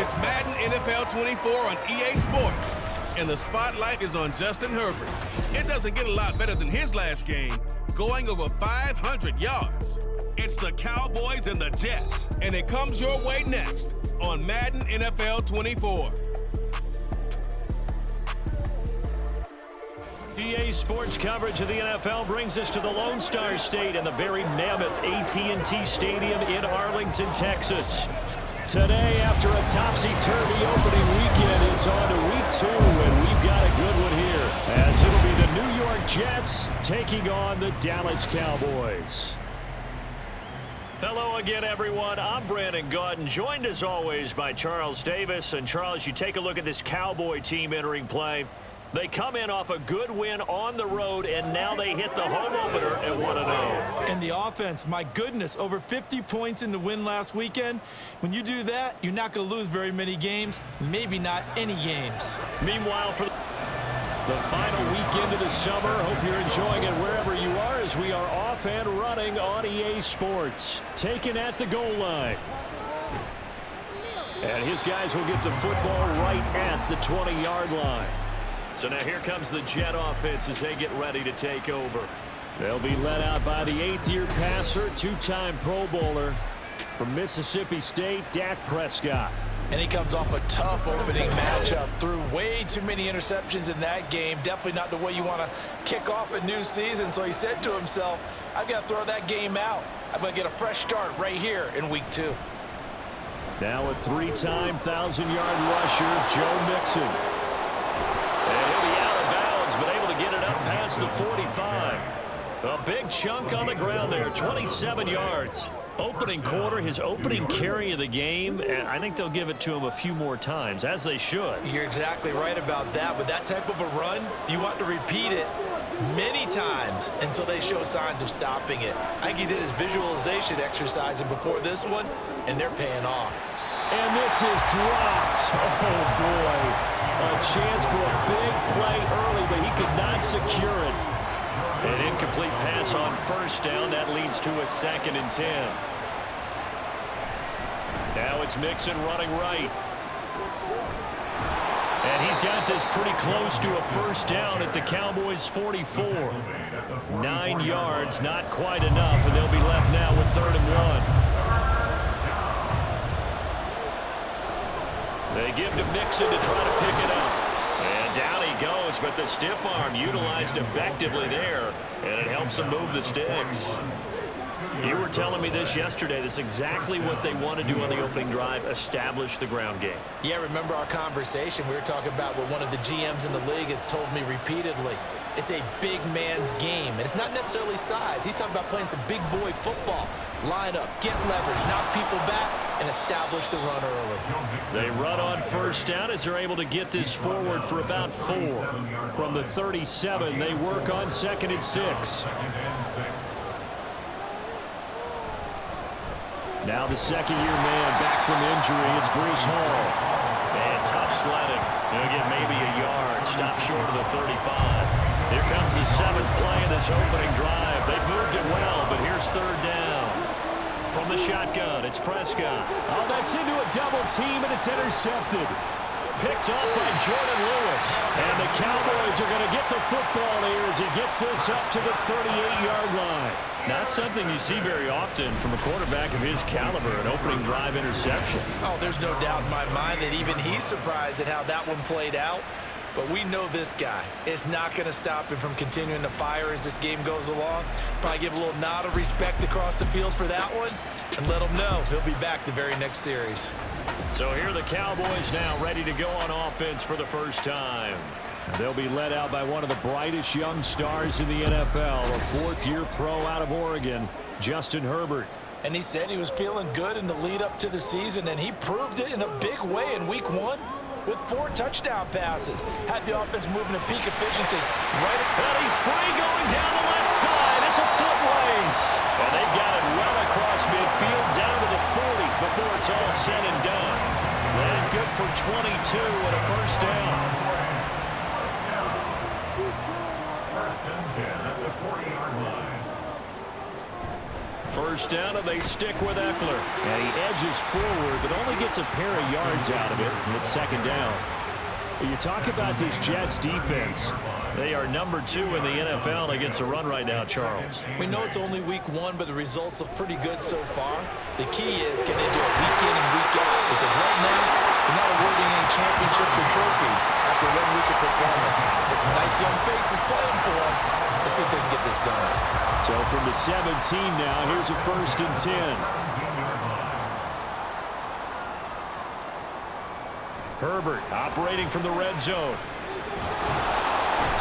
It's Madden NFL 24 on EA Sports, and the spotlight is on Justin Herbert. It doesn't get a lot better than his last game, going over 500 yards. It's the Cowboys and the Jets, and it comes your way next on Madden NFL 24. EA Sports coverage of the NFL brings us to the Lone Star State and the very mammoth AT&T Stadium in Arlington, Texas. Today, after a topsy-turvy opening weekend, it's on to week 2, and we've got a good one here, as it'll be the New York Jets taking on the Dallas Cowboys. Hello again, everyone. I'm Brandon Gaudin, joined as always by Charles Davis. And Charles, you take a look at this Cowboy team entering play. They come in off a good win on the road, and now they hit the home opener at 1-0. And the offense, my goodness, over 50 points in the win last weekend. When you do that, you're not going to lose very many games, maybe not any games. Meanwhile, for the final weekend of the summer, hope you're enjoying it wherever you are, as we are off and running on EA Sports. Taken at the goal line. And his guys will get the football right at the 20-yard line. So now here comes the Jet offense as they get ready to take over. They'll be led out by the 8th-year passer, two-time Pro Bowler from Mississippi State, Dak Prescott. And he comes off a tough opening matchup. Threw way too many interceptions in that game. Definitely not the way you want to kick off a new season. So he said to himself, I've got to throw that game out. I'm going to get a fresh start right here in week 2. Now a 3-time 1,000-yard rusher, Joe Mixon. And he'll be out of bounds, but able to get it up past the 45. A big chunk on the ground there, 27 yards. Opening quarter, his opening carry of the game, and I think they'll give it to him a few more times, as they should. You're exactly right about that. With that type of a run, you want to repeat it many times until they show signs of stopping it. I think he did his visualization exercise before this one, and they're paying off. And this is dropped. Oh, boy. A chance for a big play early, but he could not secure it. An incomplete pass on first down. That leads to a 2nd and 10. Now it's Mixon running right. And he's got this pretty close to a first down at the Cowboys' 44. 9 yards, not quite enough, and they'll be left now with 3rd and 1. They give to Mixon to try to pick it up. And down he goes, but the stiff arm utilized effectively there, and it helps him move the sticks. You were telling me this yesterday. That's exactly what they want to do on the opening drive, establish the ground game. Yeah, remember our conversation. We were talking about what one of the GMs in the league has told me repeatedly. It's a big man's game, and it's not necessarily size. He's talking about playing some big boy football. Line up, get leverage, knock people back, and establish the run early. They run on first down as they're able to get this forward for about 4. From the 37, they work on 2nd and 6. Now the second-year man back from injury. It's Breece Hall. And tough sledding. He'll get maybe a yard. Stop short of the 35. Here comes the 7th play of this opening drive. They've moved it well, but here's 3rd down. From the shotgun, it's Prescott. Oh, that's into a double team, and it's intercepted. Picked up by Jordan Lewis. And the Cowboys are going to get the football here as he gets this up to the 38-yard line. Not something you see very often from a quarterback of his caliber, an opening drive interception. Oh, there's no doubt in my mind that even he's surprised at how that one played out. But we know this guy is not going to stop him from continuing to fire as this game goes along. Probably give a little nod of respect across the field for that one and let him know he'll be back the very next series. So here are the Cowboys now ready to go on offense for the first time. They'll be led out by one of the brightest young stars in the NFL, a 4th-year pro out of Oregon, Justin Herbert. And he said he was feeling good in the lead up to the season, and he proved it in a big way in week 1. With 4 touchdown passes. Had the offense moving at peak efficiency. And he's free going down the left side. It's a foot race. And they've got it well across midfield down to the 40 before it's all said and done. And good for 22 and a first down. First down, and they stick with Eckler. And he edges forward, but only gets a pair of yards out of it. And it's second down. You talk about this Jets defense. They are number 2 in the NFL against the run right now, Charles. We know it's only week 1, but the results look pretty good so far. The key is, can they do it week in and week out? Because right now, they're not awarding any championships or trophies after 1 week of performance. It's some nice young faces playing for them. Let's see if they can get this going. So from the 17 now, here's a 1st and 10. Herbert operating from the red zone.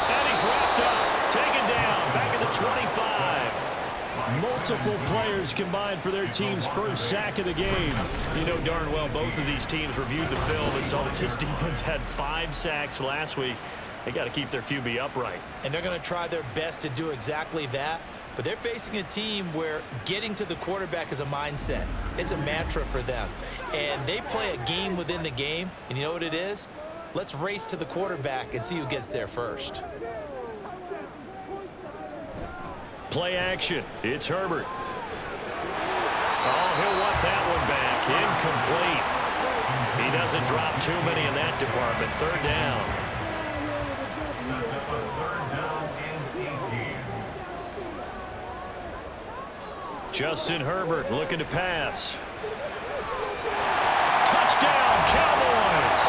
And he's wrapped up, taken down, back at the 25. Multiple players combined for their team's first sack of the game. You know darn well both of these teams reviewed the film and saw that this defense had 5 sacks last week. They got to keep their QB upright. And they're going to try their best to do exactly that. But they're facing a team where getting to the quarterback is a mindset. It's a mantra for them. And they play a game within the game. And you know what it is? Let's race to the quarterback and see who gets there first. Play action. It's Herbert. Oh, he'll want that one back. Incomplete. He doesn't drop too many in that department. 3rd down. Justin Herbert looking to pass. Touchdown, Cowboys!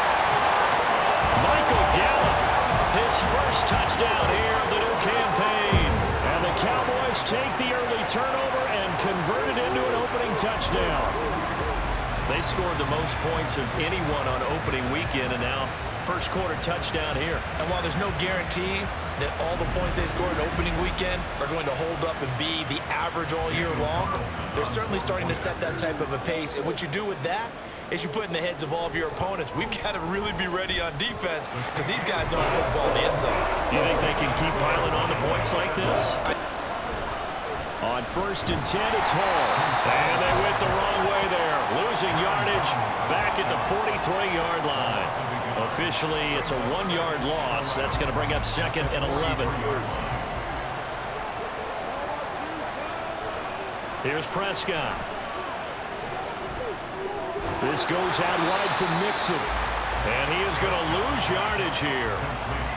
Michael Gallup, his first touchdown here of the new campaign. And the Cowboys take the early turnover and convert it into an opening touchdown. They scored the most points of anyone on opening weekend, and now first quarter touchdown here. And while there's no guarantee that all the points they scored opening weekend are going to hold up and be the average all year long, they're certainly starting to set that type of a pace. And what you do with that is you put in the heads of all of your opponents, we've got to really be ready on defense because these guys know how to put the ball in the end zone. You think they can keep piling on the points like this? On 1st and 10, it's Hall. And they went the wrong way there. Losing yardage back at the 43-yard line. Officially, it's a 1-yard loss. That's going to bring up 2nd and 11. Here's Prescott. This goes out wide from Mixon. And he is going to lose yardage here.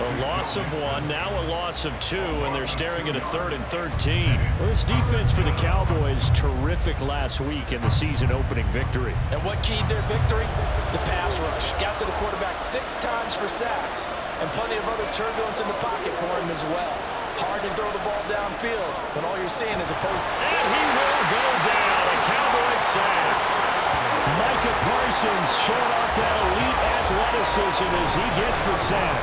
A loss of 1, now a loss of 2, and they're staring at a 3rd and 13. Well, this defense for the Cowboys, terrific last week in the season-opening victory. And what keyed their victory? The pass rush. Got to the quarterback 6 times for sacks, and plenty of other turbulence in the pocket for him as well. Hard to throw the ball downfield when all you're seeing is opposing. And he will go down. A Cowboys sack. Micah Parsons showing off that elite athleticism as he gets the sack.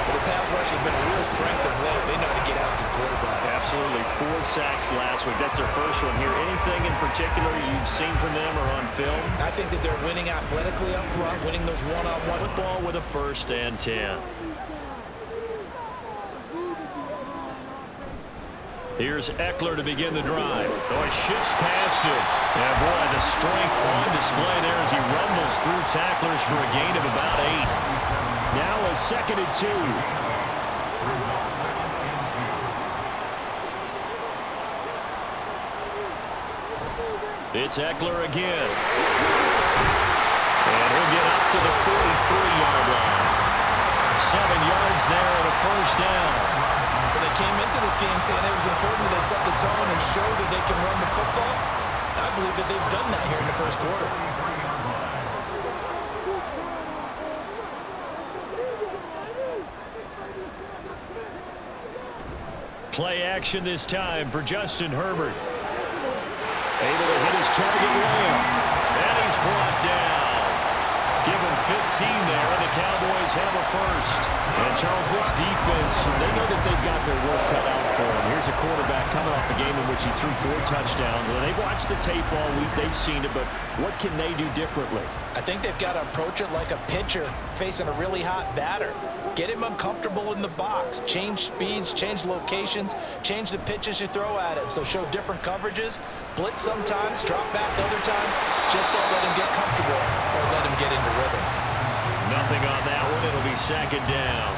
Well, the pass rush has been a real strength of late. They know how to get out to the quarterback. Absolutely. 4 sacks last week. That's their first one here. Anything in particular you've seen from them or on film? I think that they're winning athletically up front, winning those one-on-one. Football with a 1st and 10. Here's Eckler to begin the drive. Oh, he shifts past him. And boy, the strength on display there as he rumbles through tacklers for a gain of about 8. Now a 2nd and 2. It's Eckler again. And he'll get up to the 43-yard line. 7 yards there and a 1st down. They came into this game saying it was important that they set the tone and show that they can run the football. I believe that they've done that here in the first quarter. Play action this time for Justin Herbert. Able to hit his target Lamb. And he's brought down. Give him 15 there, and the Cowboys have a 1st. And Charles, this defense, they know that they've got their work cut out for them. Here's a quarterback coming off a game in which he threw 4 touchdowns. And they've watched the tape all week. They've seen it, but what can they do differently? I think they've got to approach it like a pitcher facing a really hot batter. Get him uncomfortable in the box. Change speeds, change locations, change the pitches you throw at him. So show different coverages, blitz sometimes, drop back other times. Just don't let him get comfortable or let him get into rhythm. Nothing on that one. It'll be 2nd down.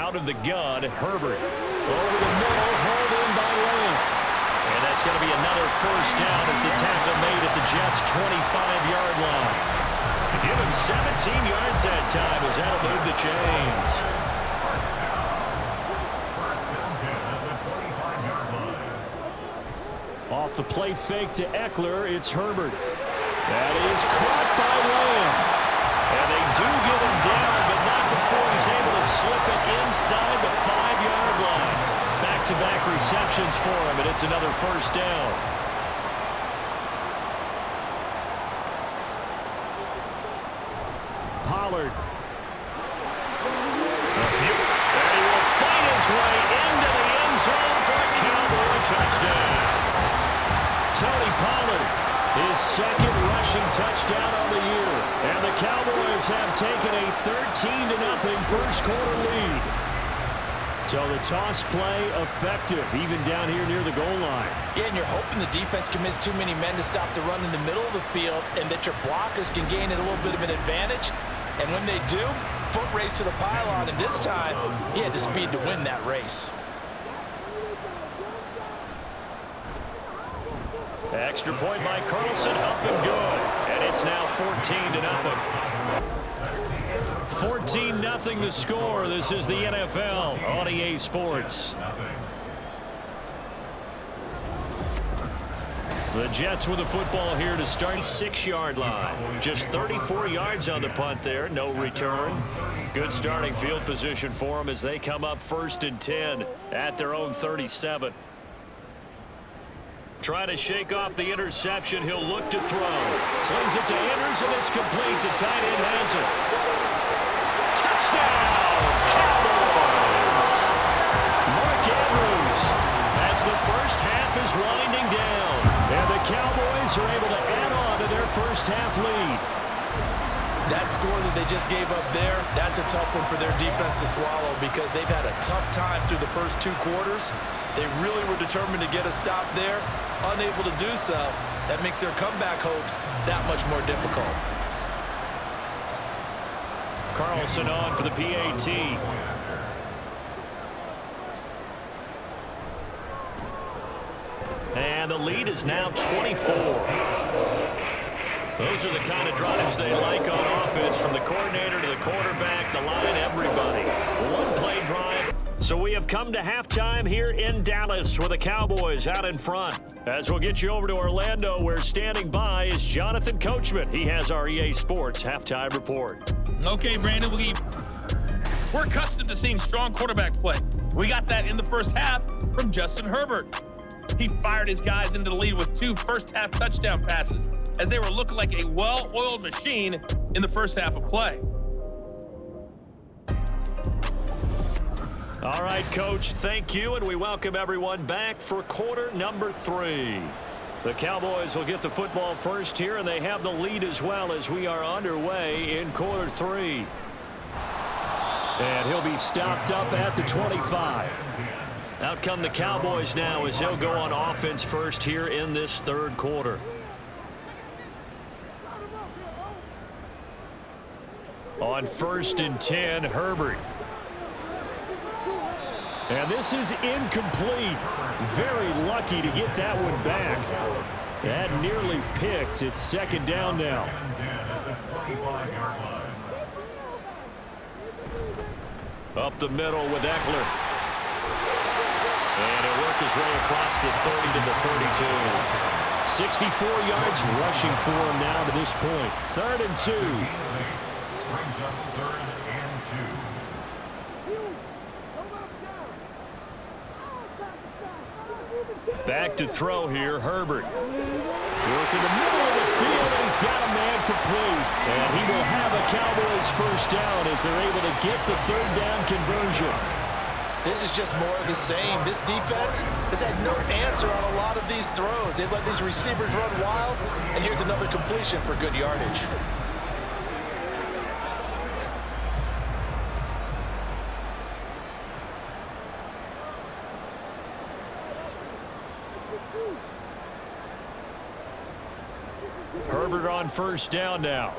out of the gun. Herbert over the middle, hauled in by Lamb. And that's going to be another first down as the tackle made at the Jets' 25-yard line. Give him 17 yards that time as that'll move the chains. Off the play fake to Eckler, it's Herbert. That is caught by Lamb. And they do get him down, but not before he's able to slip it inside the 5-yard line. Back-to-back receptions for him, and it's another first down. Pollard. And he will fight his way into the end zone for a Cowboy touchdown. Tony Pollard, his second rushing touchdown on the year. And the Cowboys have taken a 13-0 first quarter lead. So the toss play effective, even down here near the goal line. Yeah, and you're hoping the defense commits too many men to stop the run in the middle of the field and that your blockers can gain a little bit of an advantage. And when they do, foot race to the pylon, and this time, he had the speed to win that race. Extra point by Carlson, up and good. And it's now 14-0. 14-0 the score. This is the NFL on EA Sports. The Jets with the football here to start 6-yard line. Just 34 yards on the punt there. No return. Good starting field position for them as they come up 1st and 10 at their own 37. Trying to shake off the interception. He'll look to throw. Slings it to Andrews, and it's complete. The tight end has it. Touchdown, Cowboys! Mark Andrews as the first half is winding down. And the Cowboys are able to add on to their first half lead. That score that they just gave up there, that's a tough one for their defense to swallow because they've had a tough time through the first 2 quarters. They really were determined to get a stop there. Unable to do so, that makes their comeback hopes that much more difficult. Carlson on for the PAT. And the lead is now 24. Those are the kind of drives they like on offense, from the coordinator to the quarterback, the line, everybody. One-play drive. So we have come to halftime here in Dallas with the Cowboys out in front. As we'll get you over to Orlando, where standing by is Jonathan Coachman. He has our EA Sports halftime report. Okay, Brandon, we're accustomed to seeing strong quarterback play. We got that in the first half from Justin Herbert. He fired his guys into the lead with 2 first-half touchdown passes as they were looking like a well-oiled machine in the first half of play. All right, Coach, thank you, and we welcome everyone back for quarter number 3. The Cowboys will get the football first here, and they have the lead as well as we are underway in quarter 3. And he'll be stopped up at the 25. Out come the Cowboys now as they'll go on offense first here in this 3rd quarter. On 1st and 10, Herbert. And this is incomplete. Very lucky to get that one back. That nearly picked. It's 2nd down now. Up the middle with Eckler. And he'll work his way across the 30 to the 32. 64 yards rushing for him now to this point. 3rd and 2. Brings up 3rd and 2. Back to throw here, Herbert. Working the middle of the field, and he's got a man complete. And he will have a Cowboys first down as they're able to get the 3rd down conversion. This is just more of the same. This defense has had no answer on a lot of these throws. They've let these receivers run wild, and here's another completion for good yardage. Herbert on 1st down now.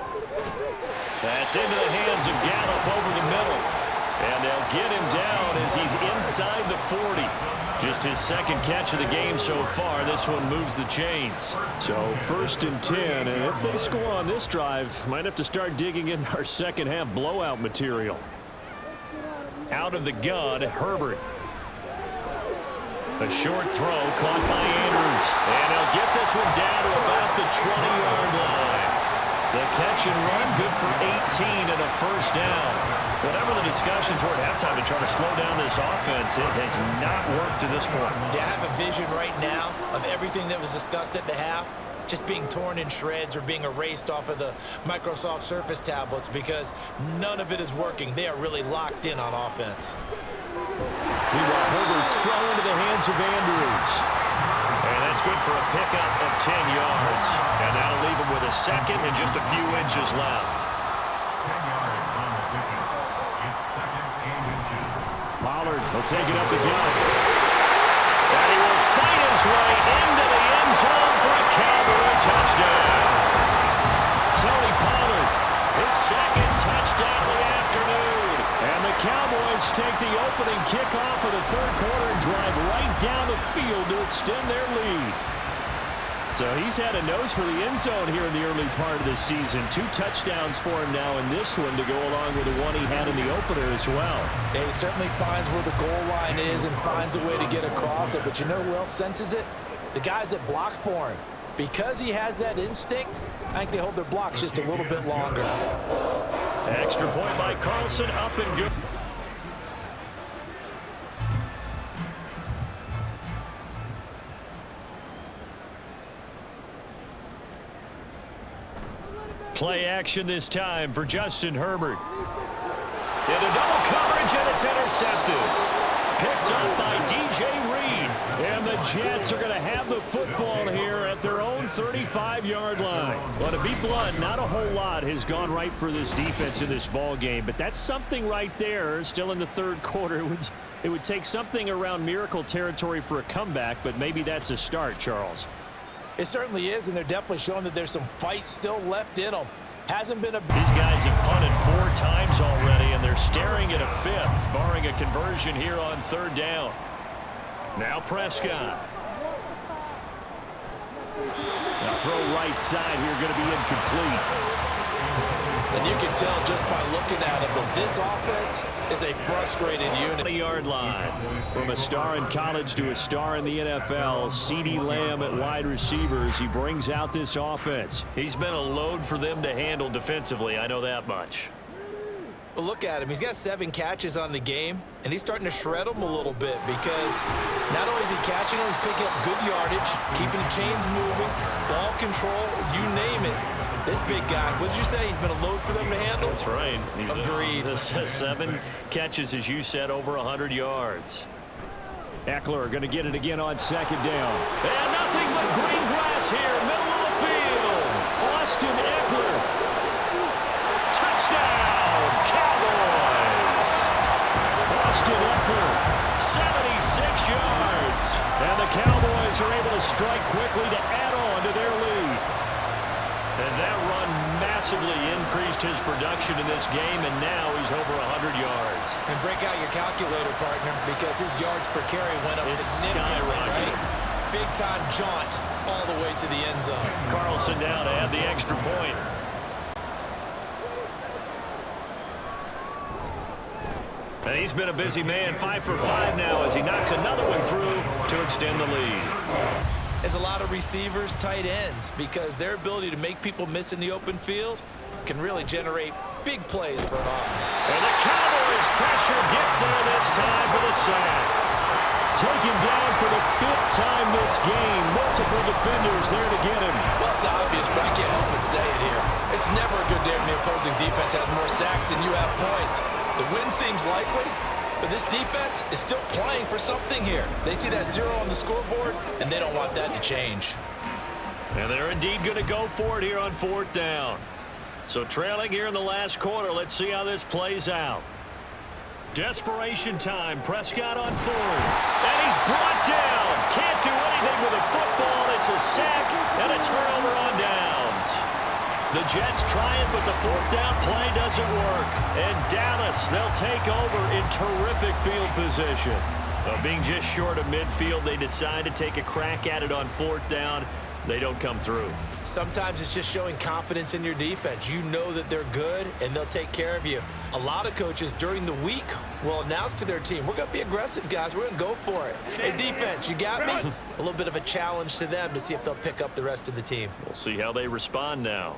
That's into the hands of Gallup over the middle. And they'll get him down as he's inside the 40. Just his second catch of the game so far. This one moves the chains. So 1st and 10, and if they score on this drive, might have to start digging in our second half blowout material. Out of the gun, Herbert. A short throw caught by Andrews. And they'll get this one down to about the 20-yard line. The catch and run, good for 18 and a first down. Whatever the discussions were at halftime to try to slow down this offense, it has not worked to this point. Yeah, I have a vision right now of everything that was discussed at the half just being torn in shreds or being erased off of the Microsoft Surface tablets because none of it is working. They are really locked in on offense. Meanwhile, Herbert's throw into the hands of Andrews. And that's good for a pickup of 10 yards. And that'll leave him with a second and just a few inches left. 10 yards on the pickup. It's 2nd and inches. Pollard will take it up the gut. And he will fight his way into the end zone for a Cowboy touchdown. Tony Pollard, his second touchdown of the afternoon. And the Cowboys take the opening kickoff of the 3rd quarter and drive right down the field to extend their lead. So he's had a nose for the end zone here in the early part of the season. 2 touchdowns for him now in this one to go along with the one he had in the opener as well. Yeah, he certainly finds where the goal line is and finds a way to get across it. But you know who else senses it? The guys that block for him. Because he has that instinct, I think they hold their blocks just a little bit longer. Extra point by Carlson, up and good. Play action this time for Justin Herbert. Into double coverage, and it's intercepted. Picked up by DJ Reed. And the Jets are going to have the football here at their own 35-yard line. Well, to be blunt, not a whole lot has gone right for this defense in this ball game, but that's something right there. Still in the 3rd quarter. It would take something around miracle territory for a comeback, but maybe that's a start, Charles. It certainly is, and they're definitely showing that there's some fight still left in them. Hasn't been a... These guys have punted 4 times already, and they're staring at a 5th, barring a conversion here on 3rd down. Now Prescott. Now throw right side here, going to be incomplete. And you can tell just by looking at it that this offense is a frustrated unit. 20-yard line. From a star in college to a star in the NFL, CeeDee Lamb at wide receivers. He brings out this offense. He's been a load for them to handle defensively. I know that much. But look at him. He's got 7 catches on the game, and he's starting to shred them a little bit because not only is he catching them, he's picking up good yardage, keeping the chains moving, ball control, you name it. This big guy, what did you say? He's been a load for them to handle? That's right. He's agreed. 7 catches, as you said, over 100 yards. Eckler going to get it again on 2nd down. And nothing but green grass here, middle of the field. Austin Eckler. Touchdown, Cowboys. Austin Eckler, 76 yards. And the Cowboys are able to strike quickly to add on to their lead. And that run massively increased his production in this game, and now he's over 100 yards. And break out your calculator, partner, because his yards per carry went up significantly, right? Big-time jaunt all the way to the end zone. Carlson down to add the extra point. And he's been a busy man, 5 for 5 now as he knocks another one through to extend the lead. There's a lot of receivers, tight ends, because their ability to make people miss in the open field can really generate big plays for an offense. And the Cowboys pressure gets there this time for the sack. Taken down for the 5th time this game. Multiple defenders there to get him. Well, it's obvious, but I can't help but say it here. It's never a good day when the opposing defense has more sacks than you have points. The win seems likely, but this defense is still playing for something here. They see that 0 on the scoreboard, and they don't want that to change. And they're indeed going to go for it here on 4th down. So trailing here in the last quarter, let's see how this plays out. Desperation time. Prescott on 4th. And he's brought down. Can't do anything with a football. It's a sack and a turnover on downs. The Jets try it, but the fourth down play doesn't work. And Dallas, they'll take over in terrific field position. Being just short of midfield, they decide to take a crack at it on fourth down. They don't come through. Sometimes it's just showing confidence in your defense. You know that they're good, and they'll take care of you. A lot of coaches during the week will announce to their team, we're going to be aggressive, guys. We're going to go for it. Hey, defense, you got me? A little bit of a challenge to them to see if they'll pick up the rest of the team. We'll see how they respond now.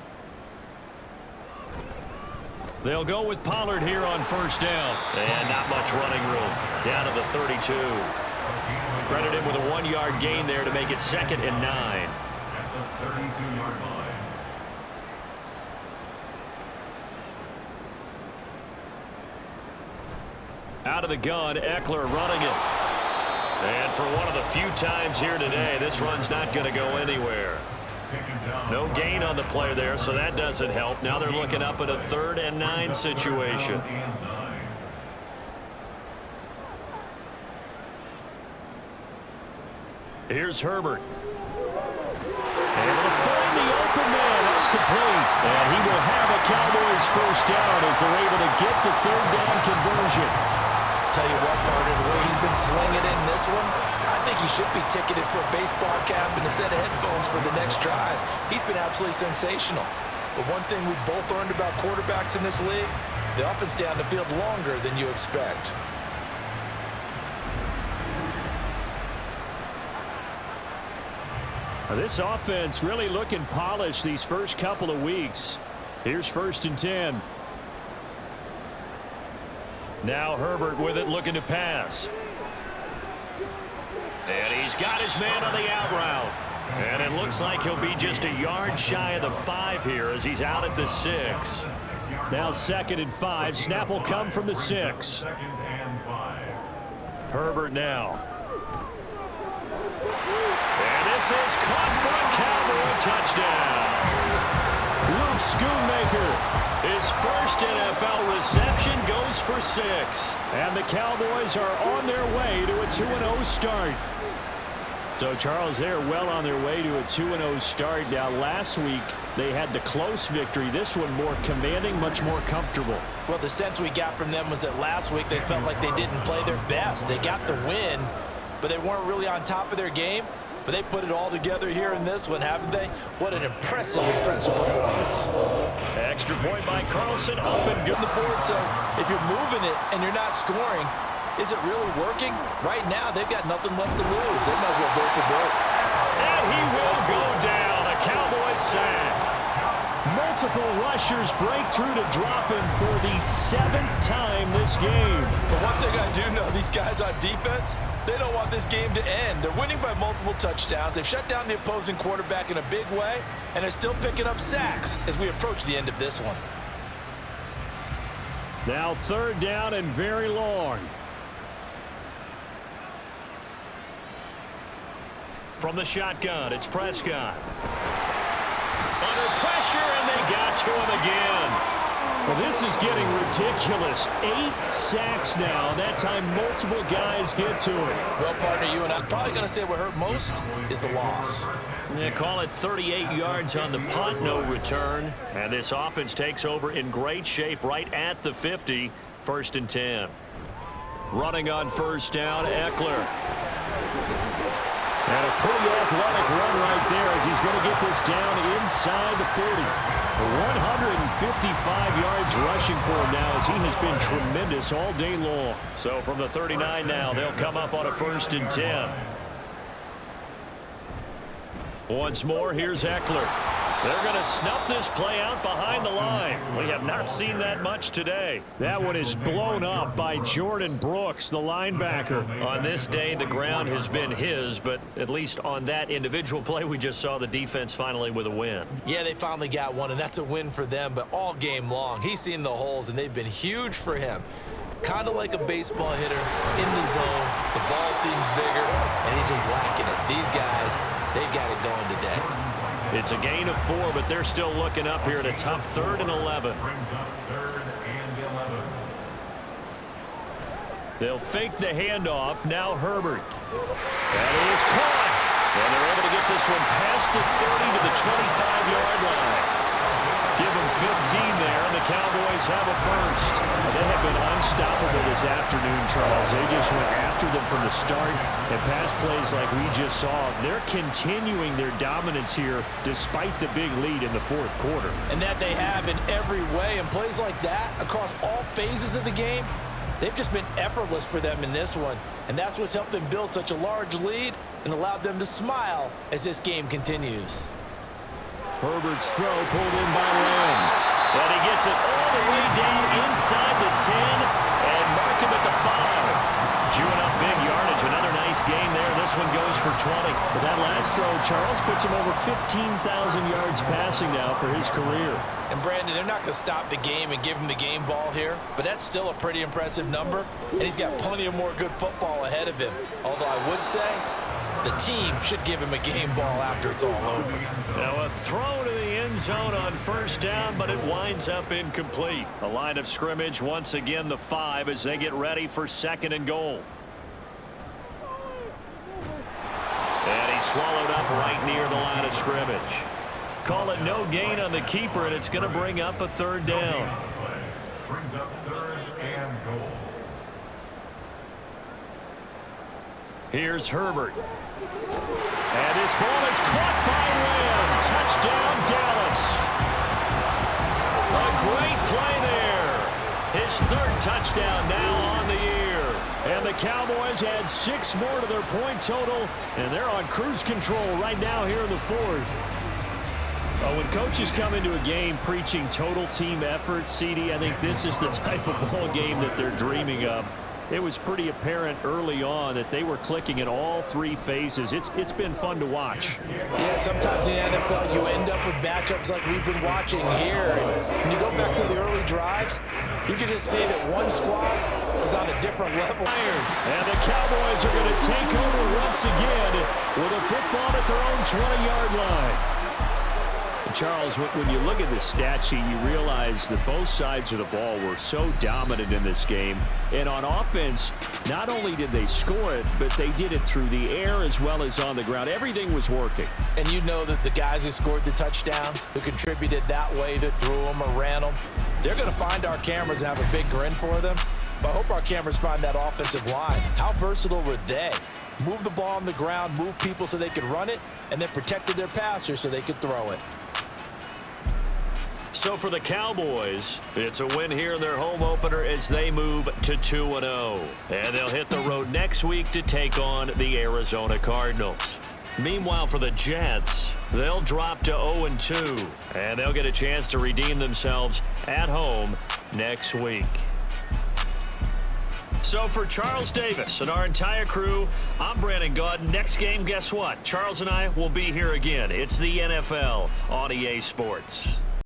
They'll go with Pollard here on first down. And not much running room. Down to the 32. Credit him with a 1-yard gain there to make it 2nd and 9. At the 32-yard line. Out of the gun, Eckler running it. And for one of the few times here today, this run's not going to go anywhere. No gain on the play there, so that doesn't help. Now they're looking up at a 3rd and 9 situation. Here's Herbert. Able to find the open man. That's complete. And he will have a Cowboys first down as they're able to get the 3rd down conversion. Tell you what, partner, the way he's been slinging in this one, I think he should be ticketed for a baseball cap and a set of headphones for the next drive. He's been absolutely sensational. But one thing we've both learned about quarterbacks in this league, they often stay on the field longer than you expect. This offense really looking polished these first couple of weeks. Here's 1st and 10. Now Herbert with it, looking to pass. And he's got his man on the out route. And it looks like he'll be just a yard shy of the 5 here as he's out at the 6. Now 2nd and 5. Snap will come from the 6. Herbert now. And this is caught for a Cowboy touchdown. Luke Schoonmaker. His first NFL reception goes for 6. And the Cowboys are on their way to a 2-0 start. So, Charles, they're well on their way to a 2-0 start. Now, last week, they had the close victory. This one more commanding, much more comfortable. Well, the sense we got from them was that last week they felt like they didn't play their best. They got the win, but they weren't really on top of their game. But they put it all together here in this one, haven't they? What an impressive performance. Extra point by Carlson, up and good. The board, so if you're moving it and you're not scoring, is it really working? Right now, they've got nothing left to lose. They might as well go for broke. And he will go down. A Cowboys sack. Multiple rushers break through to drop him for the 7th time this game. But one thing I do know, these guys on defense, they don't want this game to end. They're winning by multiple touchdowns. They've shut down the opposing quarterback in a big way, and they're still picking up sacks as we approach the end of this one. Now 3rd down and very long. From the shotgun, it's Prescott. Under pressure, and they got to him again. Well, this is getting ridiculous. 8 sacks now. That time, multiple guys get to him. Well, partner, you and I'm probably going to say what hurt most is the loss. They call it 38 yards on the punt, no return. And this offense takes over in great shape right at the 50. 1st and 10. Running on first down, Eckler. And a pretty athletic run right there as he's going to get this down inside the 40. 155 yards rushing for him now as he has been tremendous all day long. So from the 39 now, they'll come up on a 1st and 10. Once more, here's Eckler. They're going to snuff this play out behind the line. We have not seen that much today. That one is blown up by Jordan Brooks, the linebacker. On this day, the ground has been his, but at least on that individual play, we just saw the defense finally with a win. Yeah, they finally got one, and that's a win for them, but all game long, he's seen the holes, and they've been huge for him. Kind of like a baseball hitter in the zone. The ball seems bigger, and he's just whacking it. These guys, they've got it going today. It's a gain of 4, but they're still looking up here at a tough 3rd and 11. They'll fake the handoff. Now Herbert. That is caught. And they're able to get this one past the 30 to the 25-yard line. Give them 15 there, and the Cowboys have a first. They have been unstoppable this afternoon, Charles. They just went after them from the start, and pass plays like we just saw. They're continuing their dominance here despite the big lead in the fourth quarter. And that they have in every way, and plays like that across all phases of the game, they've just been effortless for them in this one. And that's what's helped them build such a large lead and allowed them to smile as this game continues. Herbert's throw pulled in by Lamb. And he gets it all the way down inside the 10 and mark him at the 5. Chewing up big yardage. Another nice gain there. This one goes for 20. But that last throw, Charles, puts him over 15,000 yards passing now for his career. And Brandon, they're not going to stop the game and give him the game ball here, but that's still a pretty impressive number, and he's got plenty of more good football ahead of him. Although I would say the team should give him a game ball after it's all over. Now a throw to the end zone on first down, but it winds up incomplete. A line of scrimmage, once again the 5 as they get ready for 2nd and goal. And he's swallowed up right near the line of scrimmage. Call it no gain on the keeper, and it's going to bring up a 3rd down. Brings up 3rd and goal. Here's Herbert. And his ball is caught by Lamb. Touchdown, Dallas. A great play there. His 3rd touchdown now on the year. And the Cowboys add 6 more to their point total, and they're on cruise control right now here in the 4th. When coaches come into a game preaching total team effort, CD, I think this is the type of ball game that they're dreaming of. It was pretty apparent early on that they were clicking in all 3 phases. It's been fun to watch. Yeah, sometimes in the NFL you end up with matchups like we've been watching here. And when you go back to the early drives, you can just see that one squad is on a different level. And the Cowboys are going to take over once again with a football at their own 20-yard line. Charles, when you look at the stat sheet, you realize that both sides of the ball were so dominant in this game. And on offense, not only did they score it, but they did it through the air as well as on the ground. Everything was working. And you know that the guys who scored the touchdowns, who contributed that way, that threw them or ran them, they're going to find our cameras and have a big grin for them. But I hope our cameras find that offensive line. How versatile were they? Move the ball on the ground, move people so they could run it, and then protected their passers so they could throw it. So for the Cowboys, it's a win here in their home opener as they move to 2-0. And they'll hit the road next week to take on the Arizona Cardinals. Meanwhile, for the Jets, they'll drop to 0-2. And they'll get a chance to redeem themselves at home next week. So for Charles Davis and our entire crew, I'm Brandon Gaudin. Next game, guess what? Charles and I will be here again. It's the NFL on EA Sports.